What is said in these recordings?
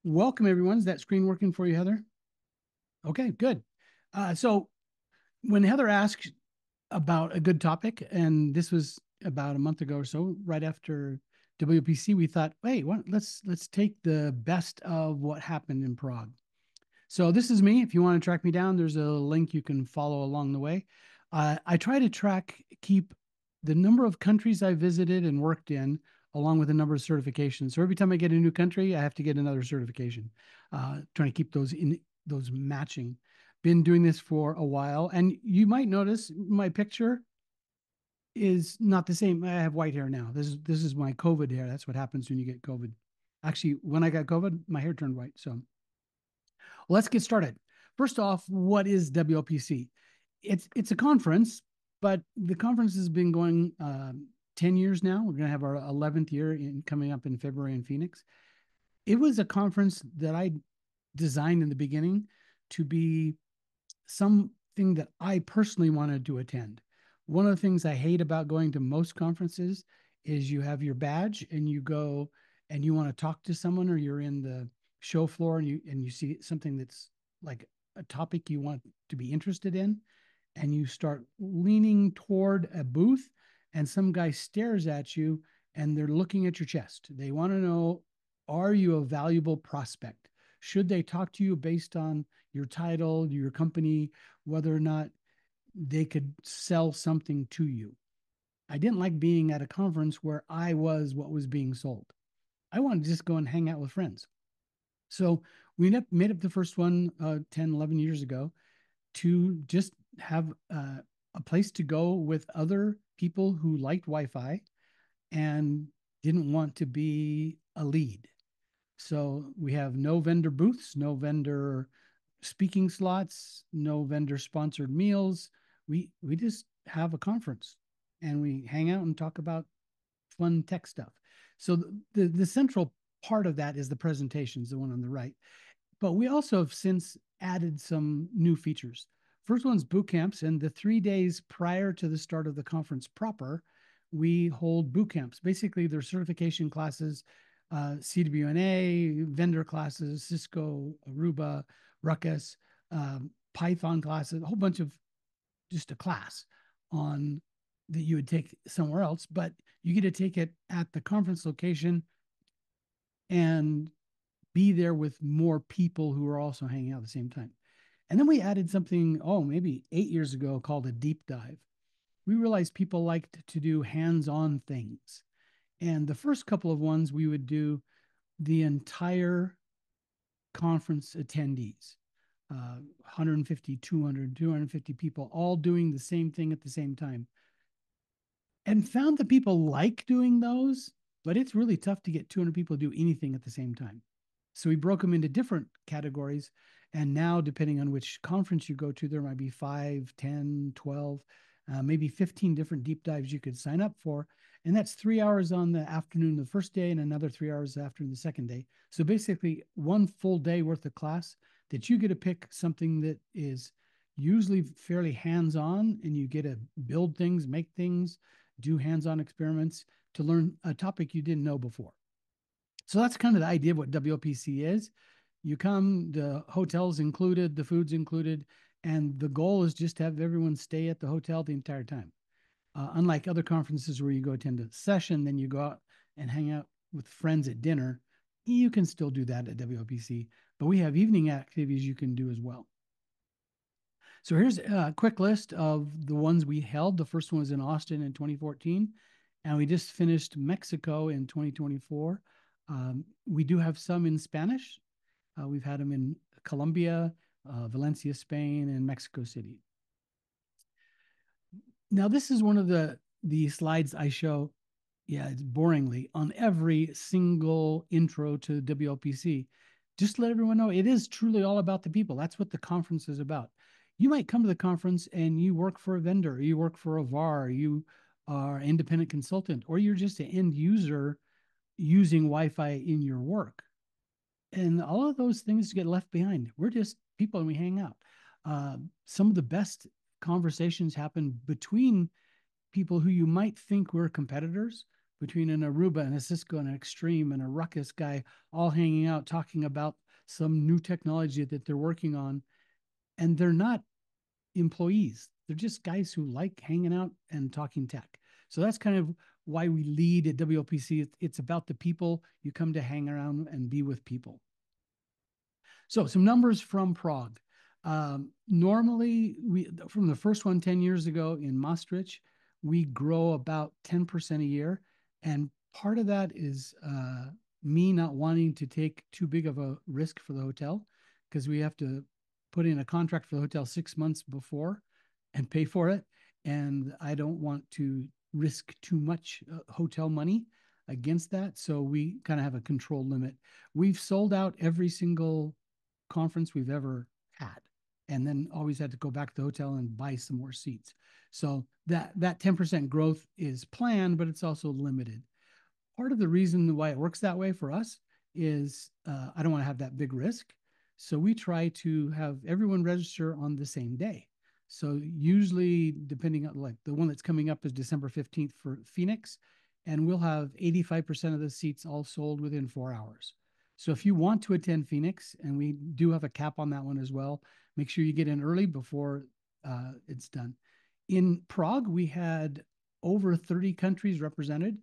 Welcome, everyone. Is that screen working for you, Heather? Okay, good. So when Heather asked about a good topic, and this was about a month ago or so, right after WPC, we thought, hey, let's take the best of what happened in Prague. So this is me. If you want to track me down, there's a link you can follow along the way. I try to keep the number of countries I visited and worked in, along with the number of certifications. So every time I get a new country, I have to get another certification. Trying to keep those matching. Been doing this for a while, and you might notice my picture is not the same. I have white hair now. This is my COVID hair. That's what happens when you get COVID. Actually, when I got COVID, my hair turned white. So let's get started. First off, what is WLPC? It's a conference, but the conference has been going 10 years now. We're going to have our 11th year coming up in February in Phoenix. It was a conference that I designed in the beginning to be something that I personally wanted to attend. One of the things I hate about going to most conferences is you have your badge and you go and you want to talk to someone, or you're in the show floor and you see something that's like a topic you want to be interested in, and you start leaning toward a booth and some guy stares at you and they're looking at your chest. They want to know, are you a valuable prospect? Should they talk to you based on your title, your company, whether or not they could sell something to you? I didn't like being at a conference where I was what was being sold. I wanted to just go and hang out with friends. So we made up the first one 10, 11 years ago to just have a place to go with other people who liked Wi-Fi and didn't want to be a lead. So we have no vendor booths, no vendor speaking slots, no vendor sponsored meals. We just have a conference and we hang out and talk about fun tech stuff. So the central part of that is the presentations, the one on the right. But we also have since added some new features. First one's boot camps, and the 3 days prior to the start of the conference proper, we hold boot camps. Basically, they're certification classes, CWNA, vendor classes, Cisco, Aruba, Ruckus, Python classes, a whole bunch of just a class on that you would take somewhere else, but you get to take it at the conference location and be there with more people who are also hanging out at the same time. And then we added something, oh, maybe 8 years ago, called a deep dive. We realized people liked to do hands on things. And the first couple of ones, we would do the entire conference attendees, 150, 200, 250 people all doing the same thing at the same time. And found that people like doing those, but it's really tough to get 200 people to do anything at the same time. So we broke them into different categories. And now, depending on which conference you go to, there might be 5, 10, 12, maybe 15 different deep dives you could sign up for. And that's 3 hours on the afternoon the first day and another 3 hours after the second day. So basically, one full day worth of class that you get to pick something that is usually fairly hands on, and you get to build things, make things, do hands on experiments to learn a topic you didn't know before. So that's kind of the idea of what WLPC is. You come, the hotel's included, the food's included, and the goal is just to have everyone stay at the hotel the entire time. Unlike other conferences where you go attend a session, then you go out and hang out with friends at dinner, you can still do that at WLPC, but we have evening activities you can do as well. So here's a quick list of the ones we held. The first one was in Austin in 2014, and we just finished Mexico in 2024. We do have some in Spanish. We've had them in Colombia, Valencia, Spain, and Mexico City. Now, this is one of the slides I show, yeah, it's boringly on every single intro to WLPC. Just to let everyone know, it is truly all about the people. That's what the conference is about. You might come to the conference and you work for a vendor, you work for a VAR, you are an independent consultant, or you're just an end user using Wi-Fi in your work. And all of those things get left behind. We're just people and we hang out. Some of the best conversations happen between people who you might think were competitors, between an Aruba and a Cisco and an Extreme and a Ruckus guy all hanging out talking about some new technology that they're working on. And they're not employees. They're just guys who like hanging out and talking tech. So that's kind of why we lead at WLPC. It's about the people. You come to hang around and be with people. So some numbers from Prague. Normally, from the first one 10 years ago in Maastricht, we grow about 10% a year. And part of that is me not wanting to take too big of a risk for the hotel because we have to put in a contract for the hotel 6 months before and pay for it. And I don't want to risk too much hotel money against that. So we kind of have a control limit. We've sold out every single conference we've ever had, and then always had to go back to the hotel and buy some more seats. So that 10% growth is planned, but it's also limited. Part of the reason why it works that way for us is I don't want to have that big risk. So we try to have everyone register on the same day. So usually, depending on, like, the one that's coming up is December 15th for Phoenix, and we'll have 85% of the seats all sold within 4 hours. So if you want to attend Phoenix, and we do have a cap on that one as well, make sure you get in early before it's done. In Prague, we had over 30 countries represented.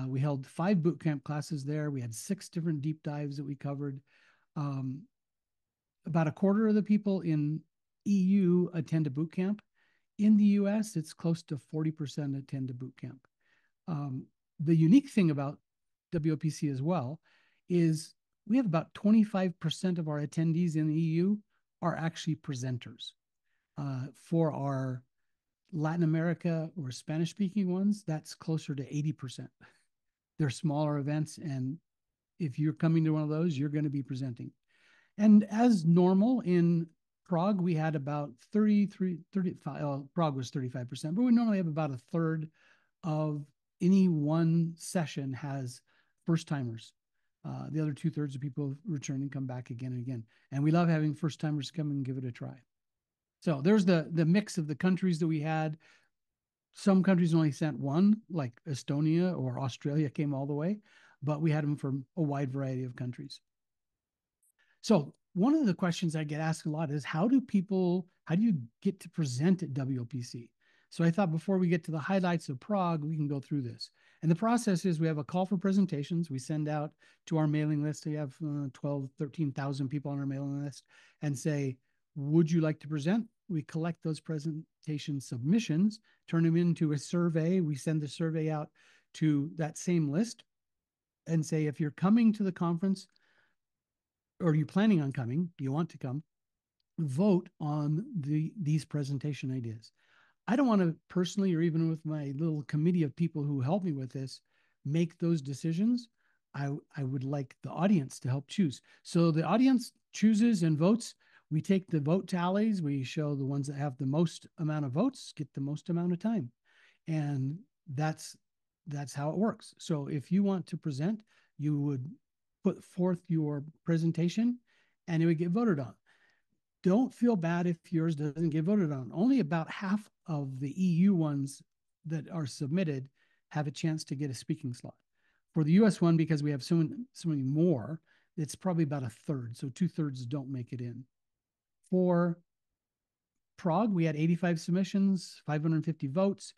We held 5 boot camp classes there. We had 6 different deep dives that we covered. Um, about a quarter of the people in EU attend a boot camp. In the US, it's close to 40% attend a boot camp. The unique thing about WOPC as well is we have about 25% of our attendees in the EU are actually presenters. For our Latin America or Spanish speaking ones, that's closer to 80%. They're smaller events, and if you're coming to one of those, you're going to be presenting. And as normal in Prague, we had about 33, 35, Prague was 35%, but we normally have about a third of any one session has first timers. The other 2/3 of people return and come back again and again. And we love having first timers come and give it a try. So there's the mix of the countries that we had. Some countries only sent one, like Estonia or Australia came all the way, but we had them from a wide variety of countries. So one of the questions I get asked a lot is how do you get to present at WLPC? So I thought before we get to the highlights of Prague, we can go through this. And the process is we have a call for presentations. We send out to our mailing list. We have 12, 13,000 people on our mailing list and say, would you like to present? We collect those presentation submissions, turn them into a survey. We send the survey out to that same list and say, if you're coming to the conference, or you're planning on coming, you want to come, vote on these presentation ideas. I don't want to personally, or even with my little committee of people who help me with this, make those decisions. I would like the audience to help choose. So the audience chooses and votes. We take the vote tallies. We show the ones that have the most amount of votes get the most amount of time. And that's how it works. So if you want to present, you would put forth your presentation and it would get voted on. Don't feel bad if yours doesn't get voted on. Only about half of the EU ones that are submitted have a chance to get a speaking slot. For the US one, because we have so many more, it's probably about a third. So 2/3 don't make it in. For Prague, we had 85 submissions, 550 votes.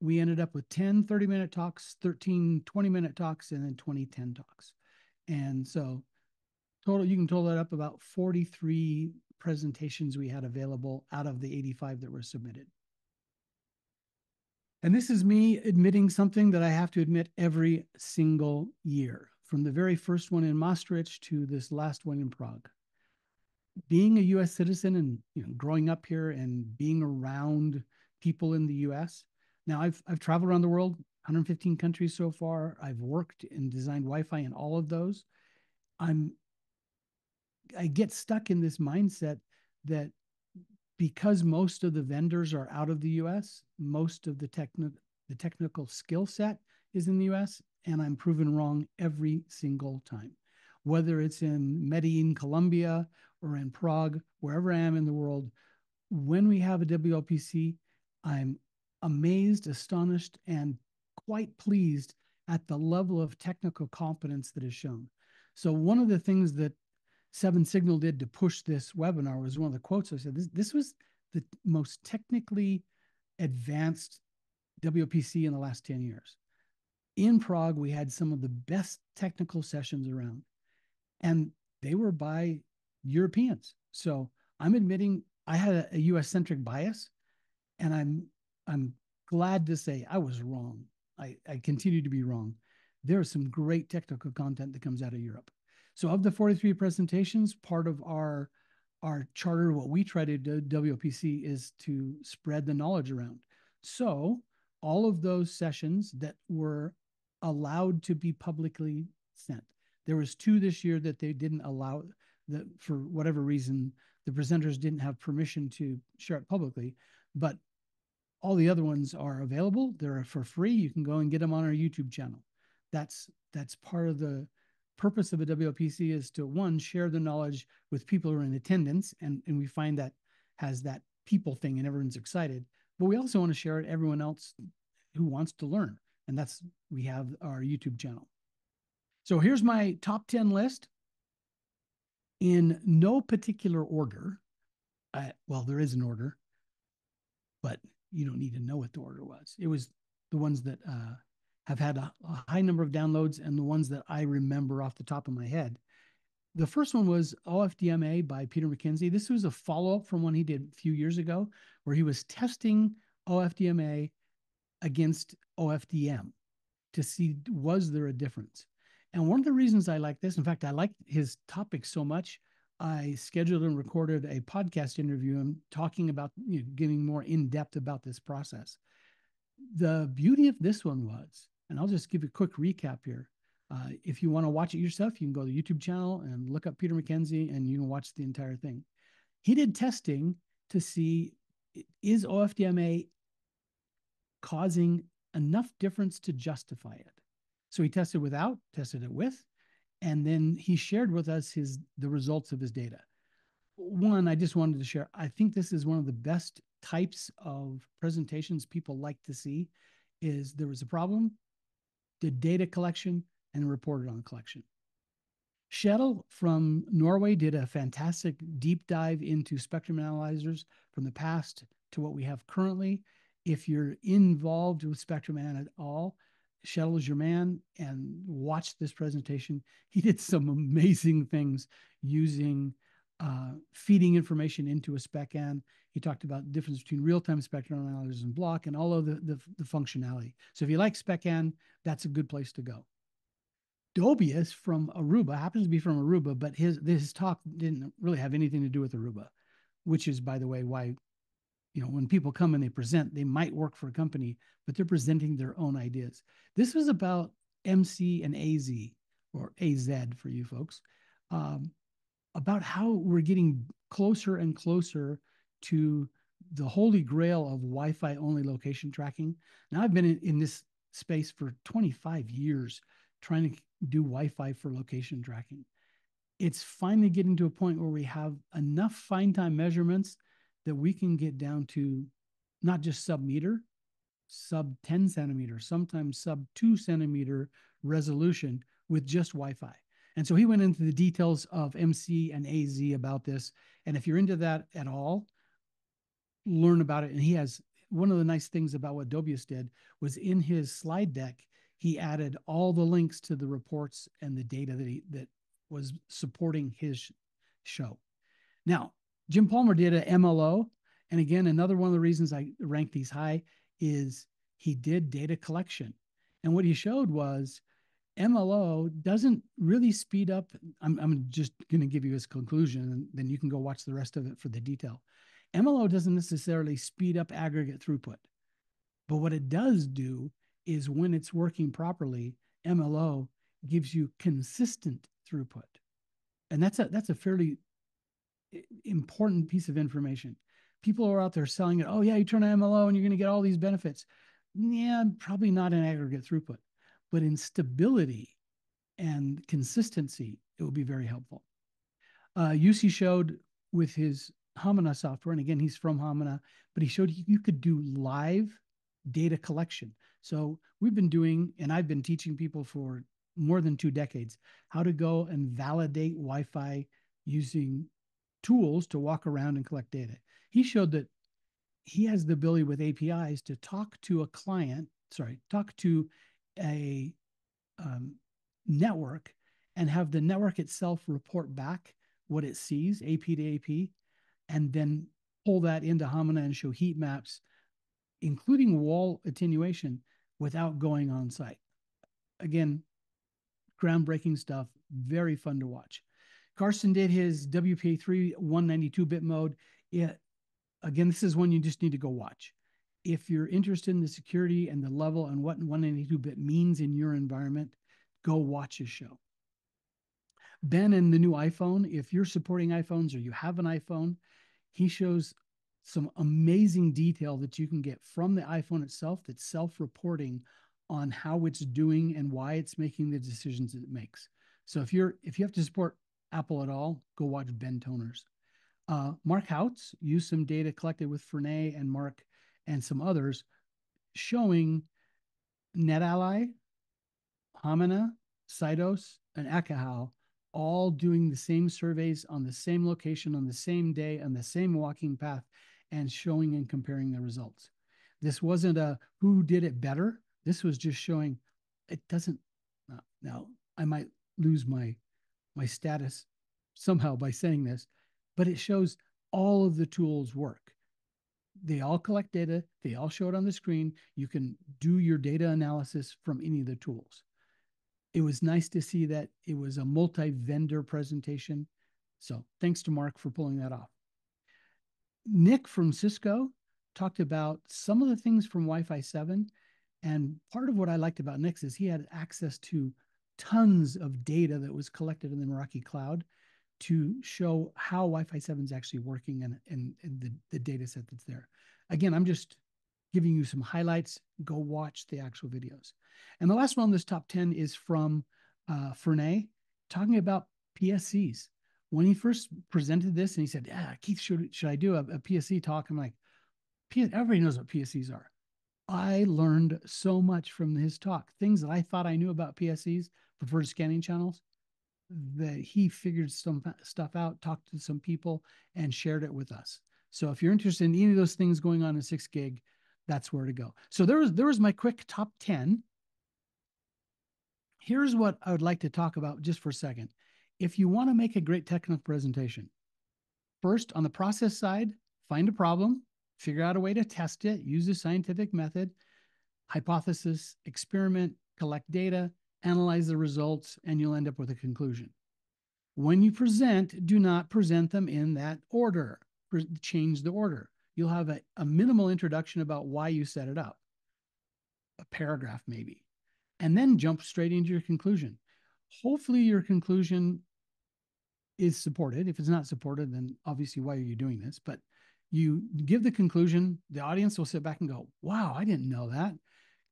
We ended up with 10 30-minute talks, 13 20-minute talks, and then 20 10 talks. And so you can total that up about 43 presentations we had available out of the 85 that were submitted. And this is me admitting something that I have to admit every single year, from the very first one in Maastricht to this last one in Prague. Being a US citizen and growing up here and being around people in the US. Now I've traveled around the world, 115 countries so far. I've worked and designed Wi-Fi in all of those. I get stuck in this mindset that because most of the vendors are out of the US, most of the technical skill set is in the US, and I'm proven wrong every single time. Whether it's in Medellin, Colombia, or in Prague, wherever I am in the world, when we have a WLPC, I'm amazed, astonished, and quite pleased at the level of technical competence that is shown. So one of the things that Seven Signal did to push this webinar was one of the quotes I said, this was the most technically advanced WLPC in the last 10 years. In Prague, we had some of the best technical sessions around, and they were by Europeans. So I'm admitting I had a US centric bias, and I'm glad to say I was wrong. I continue to be wrong. There is some great technical content that comes out of Europe. So of the 43 presentations, part of our charter, what we try to do, WLPC, is to spread the knowledge around. So all of those sessions that were allowed to be publicly sent. There was 2 this year that they didn't allow, that for whatever reason, the presenters didn't have permission to share it publicly, but all the other ones are available. They're for free. You can go and get them on our YouTube channel. That's part of the purpose of a WLPC, is to, one, share the knowledge with people who are in attendance, and we find that has that people thing and everyone's excited. But we also want to share it to everyone else who wants to learn, and that's, we have our YouTube channel. So here's my top 10 list in no particular order. Well, there is an order, but you don't need to know what the order was. It was the ones that have had a high number of downloads and the ones that I remember off the top of my head. The first one was OFDMA by Peter McKenzie. This was a follow-up from one he did a few years ago, where he was testing OFDMA against OFDM to see, was there a difference? And one of the reasons I like this, in fact, I like his topic so much, I scheduled and recorded a podcast interview and talking about, getting more in depth about this process. The beauty of this one was, and I'll just give a quick recap here. If you want to watch it yourself, you can go to the YouTube channel and look up Peter McKenzie, and you can watch the entire thing. He did testing to see, is OFDMA causing enough difference to justify it? So he tested without, tested it with, and then he shared with us the results of his data. One, I just wanted to share, I think this is one of the best types of presentations people like to see, is there was a problem, did data collection, and reported on collection. Kjetil from Norway did a fantastic deep dive into spectrum analyzers from the past to what we have currently. If you're involved with spectrum at all, Kjetil is your man, and watch this presentation. He did some amazing things using feeding information into a SpecAn. He talked about the difference between real-time spectrum analyzers and block, and all of the functionality. So if you like SpecAn, that's a good place to go. Dobius from Aruba, happens to be from Aruba, but his talk didn't really have anything to do with Aruba, which is, by the way, why, when people come and they present, they might work for a company, but they're presenting their own ideas. This was about MC and AZ, or AZ for you folks, about how we're getting closer and closer to the holy grail of Wi-Fi only location tracking. Now, I've been in this space for 25 years trying to do Wi-Fi for location tracking. It's finally getting to a point where we have enough fine time measurements that we can get down to not just sub-meter, sub 10 centimeter, sometimes sub 2 centimeter resolution with just Wi-Fi. And so he went into the details of MC and AZ about this. And if you're into that at all, learn about it. And he has, one of the nice things about what Dobius did was, in his slide deck, he added all the links to the reports and the data that was supporting his show. Now, Jim Palmer did an MLO. And again, another one of the reasons I ranked these high is he did data collection. And what he showed was MLO doesn't really speed up. I'm just going to give you his conclusion, and then you can go watch the rest of it for the detail. MLO doesn't necessarily speed up aggregate throughput, but what it does do is, when it's working properly, MLO gives you consistent throughput. And that's a fairly important piece of information. People are out there selling it. Oh yeah, you turn on MLO and you're going to get all these benefits. Yeah, probably not in aggregate throughput, but in stability and consistency, it will be very helpful. UC showed with his Hamina software, and again, he's from Hamina, but he showed you could do live data collection. So we've been doing, and I've been teaching people for more than 2 decades, how to go and validate Wi-Fi using tools to walk around and collect data. He showed that he has the ability with APIs to talk to a client, talk to a um, network and have the network itself report back what it sees, AP to AP, and then pull that into Hamina and show heat maps, including wall attenuation, without going on site. Again, groundbreaking stuff, very fun to watch. Carson did his WPA3 192-bit mode. Again, this is one you just need to go watch. If you're interested in the security and the level and what 192-bit means in your environment, go watch his show. Ben and the new iPhone, if you're supporting iPhones or you have an iPhone, he shows some amazing detail that you can get from the iPhone itself that's self-reporting on how it's doing and why it's making the decisions it makes. So if you have to support Apple at all, go watch Ben Toner's. Mark Houts used some data collected with Fernay and Mark and some others showing NetAlly, Hamina, Cytos, and Ekahau all doing the same surveys on the same location on the same day on the same walking path and showing and comparing the results. This wasn't a who did it better. This was just showing it doesn't. Now I might lose my status somehow by saying this, but it shows all of the tools work. They all collect data. They all show it on the screen. You can do your data analysis from any of the tools. It was nice to see that it was a multi-vendor presentation. So thanks to Mark for pulling that off. Nick from Cisco talked about some of the things from Wi-Fi 7. And part of what I liked about Nick is he had access to tons of data that was collected in the Meraki cloud to show how Wi-Fi 7 is actually working and the data set that's there. Again, I'm just giving you some highlights. Go watch the actual videos. And the last one on this top 10 is from Fernay, talking about PSCs. When he first presented this and he said, yeah, Keith, should I do a PSC talk? I'm like, everybody knows what PSCs are. I learned so much from his talk, things that I thought I knew about PSCs, preferred scanning channels, that he figured some stuff out, talked to some people, and shared it with us. So if you're interested in any of those things going on in 6 gig, that's where to go. So there was my quick top 10. Here's what I would like to talk about just for a second. If you want to make a great technical presentation, first on the process side, find a problem, figure out a way to test it, use the scientific method, hypothesis, experiment, collect data, analyze the results, and you'll end up with a conclusion. When you present, do not present them in that order. Change the order. You'll have a minimal introduction about why you set it up, a paragraph maybe, and then jump straight into your conclusion. Hopefully your conclusion is supported. If it's not supported, then obviously why are you doing this? But you give the conclusion, the audience will sit back and go, wow, I didn't know that.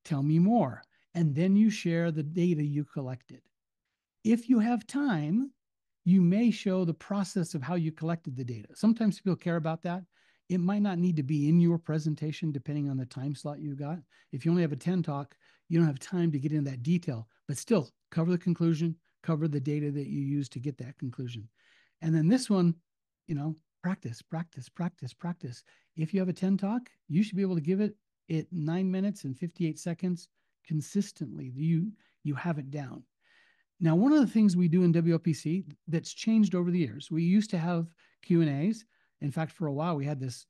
Tell me more. And then you share the data you collected. If you have time, you may show the process of how you collected the data. Sometimes people care about that. It might not need to be in your presentation, depending on the time slot you got. If you only have a 10 talk, you don't have time to get into that detail, but still cover the conclusion, cover the data that you use to get that conclusion. And then this one, practice, practice, practice, practice. If you have a 10 talk, you should be able to give it 9 minutes and 58 seconds consistently. You have it down. Now, one of the things we do in WLPC that's changed over the years, we used to have Q&As. In fact, for a while, we had this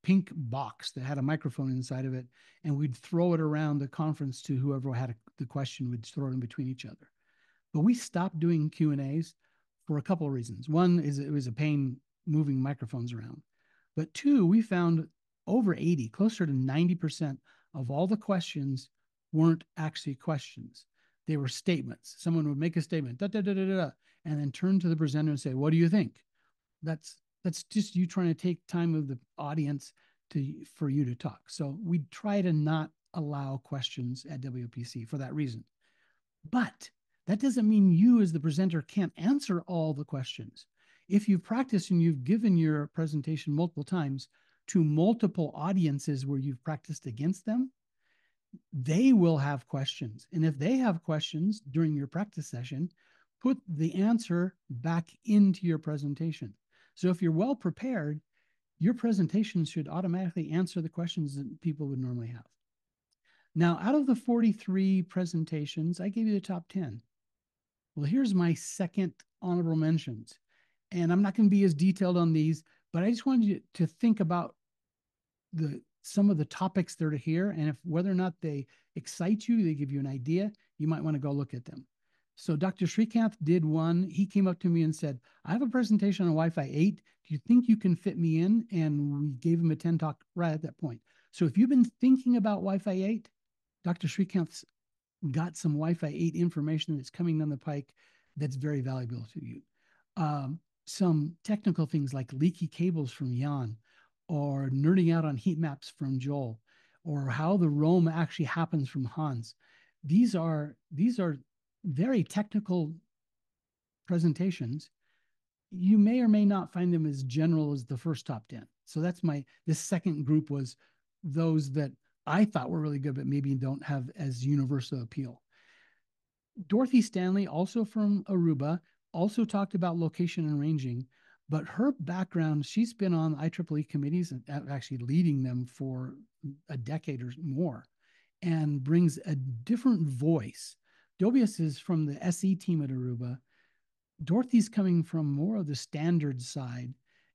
pink box that had a microphone inside of it, and we'd throw it around the conference to whoever had the question. We'd throw it in between each other. But we stopped doing Q&As for a couple of reasons. One is it was a pain moving microphones around. But two, we found over 80, closer to 90% of all the questions weren't actually questions. They were statements. Someone would make a statement, da, da, da, da, da, and then turn to the presenter and say, what do you think? That's just you trying to take time of the audience for you to talk. So we try to not allow questions at WLPC for that reason. But that doesn't mean you as the presenter can't answer all the questions. If you've practiced and you've given your presentation multiple times to multiple audiences where you've practiced against them, They will have questions. And if they have questions during your practice session, put the answer back into your presentation. So if you're well prepared, your presentation should automatically answer the questions that people would normally have. Now, out of the 43 presentations, I gave you the top 10. Well, here's my second honorable mentions. And I'm not going to be as detailed on these, but I just wanted you to think about some of the topics that are here, and if whether or not they excite you, they give you an idea, you might want to go look at them. So Dr. Srikanth did one. He came up to me and said, I have a presentation on Wi-Fi 8. Do you think you can fit me in? And we gave him a 10 talk right at that point. So if you've been thinking about Wi-Fi 8, Dr. Srikanth's got some Wi-Fi 8 information that's coming down the pike that's very valuable to you. Some technical things like leaky cables from Jan, or nerding out on heat maps from Joel, or how the roam actually happens from Hans. These are very technical presentations. You may or may not find them as general as the first top 10. So this second group was those that I thought were really good, but maybe don't have as universal appeal. Dorothy Stanley, also from Aruba, also talked about location and ranging, but her background, she's been on IEEE committees and actually leading them for a decade or more, and brings a different voice. Dobius is from the SE team at Aruba. Dorothy's coming from more of the standards side.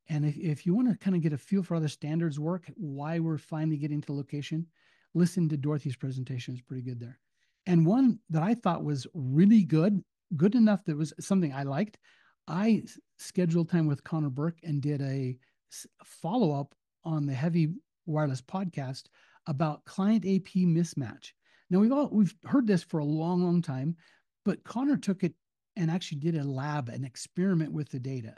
And if you want to kind of get a feel for how the standards work, why we're finally getting to location, listen to Dorothy's presentation. It's pretty good there. And one that I thought was really good enough that was something I liked. I scheduled time with Connor Burke and did a follow-up on the Heavy Wireless podcast about client AP mismatch. Now we've heard this for a long time, but Connor took it and actually did a lab, an experiment with the data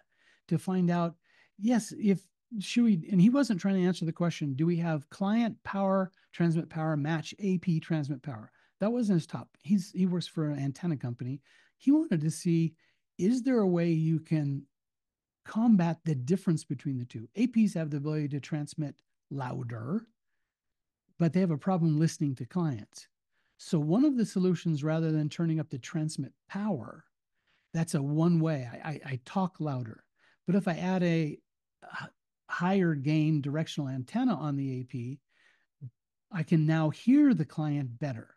to find out, yes, if should we, and he wasn't trying to answer the question, do we have client power, transmit power, match AP transmit power? That wasn't his top. He works for an antenna company. He wanted to see, is there a way you can combat the difference between the two? APs have the ability to transmit louder, but they have a problem listening to clients. So one of the solutions, rather than turning up the transmit power, that's a one way. I talk louder. But if I add a higher gain directional antenna on the AP, I can now hear the client better.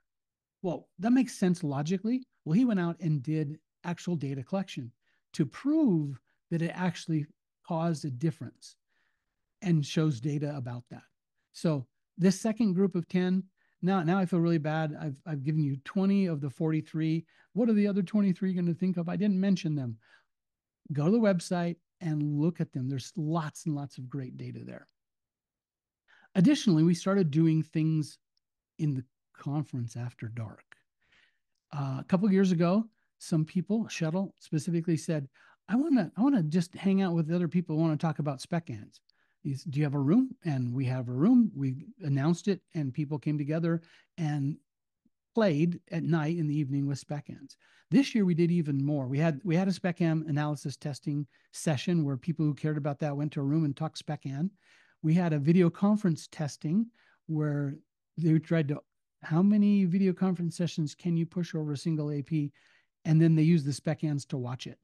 Well, that makes sense logically. Well, he went out and did actual data collection to prove that it actually caused a difference and shows data about that. So this second group of 10, now I feel really bad. I've given you 20 of the 43. What are the other 23 going to think of? I didn't mention them. Go to the website and look at them. There's lots and lots of great data there. Additionally, we started doing things in the conference after dark. A couple of years ago, some people, Shuttle specifically, said, I want to just hang out with other people who want to talk about spec ends. Do you have a room? And we have a room. We announced it, and people came together and played at night in the evening with spec ends. This year we did even more. We had a spec am analysis testing session where people who cared about that went to a room and talked spec end. We had a video conference testing where they tried to, how many video conference sessions can you push over a single AP? And then they used the spec ends to watch it.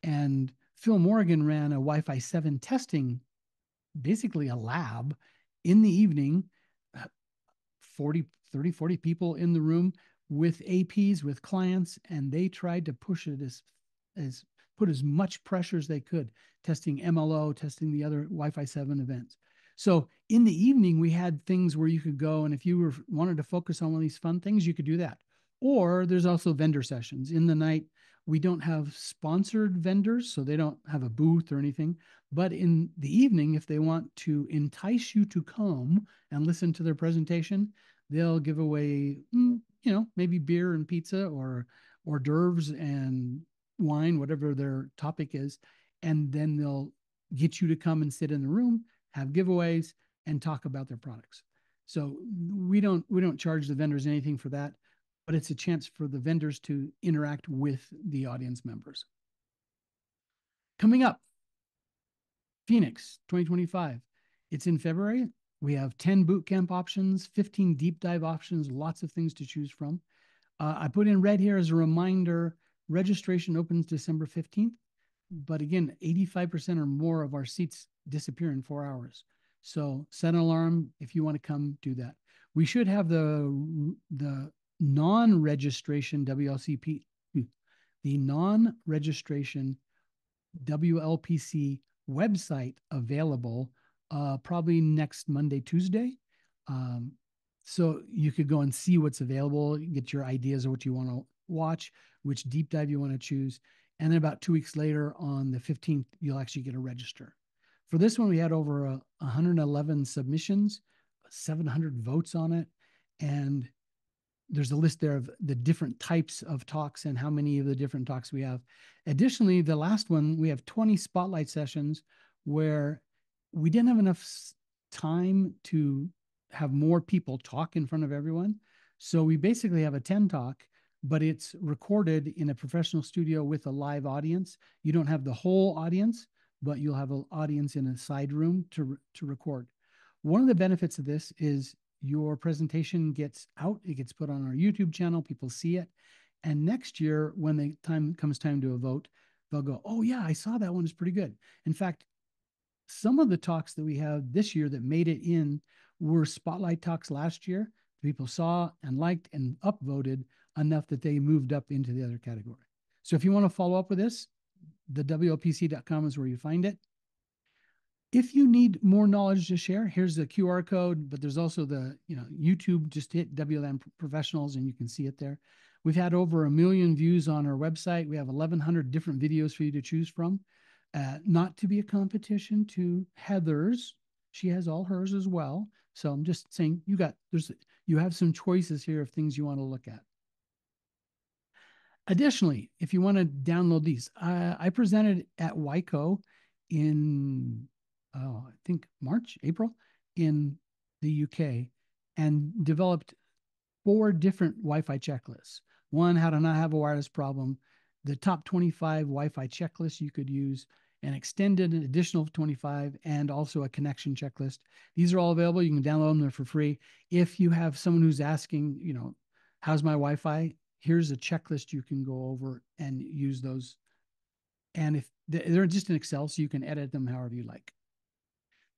And Phil Morgan ran a Wi-Fi 7 testing, basically a lab in the evening, 30, 40 people in the room with APs, with clients, and they tried to push it as put as much pressure as they could, testing MLO, testing the other Wi-Fi 7 events. So in the evening, we had things where you could go, and if you wanted to focus on one of these fun things, you could do that. Or there's also vendor sessions. In the night, we don't have sponsored vendors, so they don't have a booth or anything. But in the evening, if they want to entice you to come and listen to their presentation, they'll give away, maybe beer and pizza or hors d'oeuvres and wine, whatever their topic is. And then they'll get you to come and sit in the room, have giveaways, and talk about their products. So we don't charge the vendors anything for that, but it's a chance for the vendors to interact with the audience members. Coming up, Phoenix 2025. It's in February. We have 10 boot camp options, 15 deep dive options, lots of things to choose from. I put in red here as a reminder, registration opens December 15th. But again, 85% or more of our seats disappear in 4 hours. So set an alarm if you want to come do that. We should have the non-registration WLCP, the non-registration WLPC website available probably next Monday, Tuesday. Um, so you could go and see what's available, get your ideas of what you want to watch, which deep dive you want to choose. And then about 2 weeks later, on the 15th, you'll actually get a register. For this one, we had over 111 submissions, 700 votes on it. And there's a list there of the different types of talks and how many of the different talks we have. Additionally, the last one, we have 20 spotlight sessions where we didn't have enough time to have more people talk in front of everyone. So we basically have a 10 talk, but it's recorded in a professional studio with a live audience. You don't have the whole audience, but you'll have an audience in a side room to record. One of the benefits of this is your presentation gets out, it gets put on our YouTube channel, people see it. And next year, when the time comes time to a vote, they'll go, oh yeah, I saw that one, is pretty good. In fact, some of the talks that we have this year that made it in were spotlight talks last year. People saw and liked and upvoted enough that they moved up into the other category. So if you want to follow up with this, the WLPC.com is where you find it. If you need more knowledge to share, here's the QR code, but there's also the YouTube. Just hit WLM Professionals and you can see it there. We've had over 1 million views on our website. We have 1,100 different videos for you to choose from. Not to be a competition to Heather's. She has all hers as well. So I'm just saying you have some choices here of things you want to look at. Additionally, if you want to download these, I presented at WICO in I think April in the UK, and developed 4 different Wi-Fi checklists. One, how to not have a wireless problem, the top 25 Wi-Fi checklists you could use, an extended additional 25, and also a connection checklist. These are all available. You can download them. They're for free. If you have someone who's asking, how's my Wi-Fi? Here's a checklist you can go over and use those. And if they're just in Excel, so you can edit them however you like.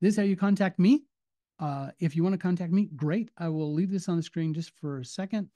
This is how you contact me. If you want to contact me, great. I will leave this on the screen just for a second.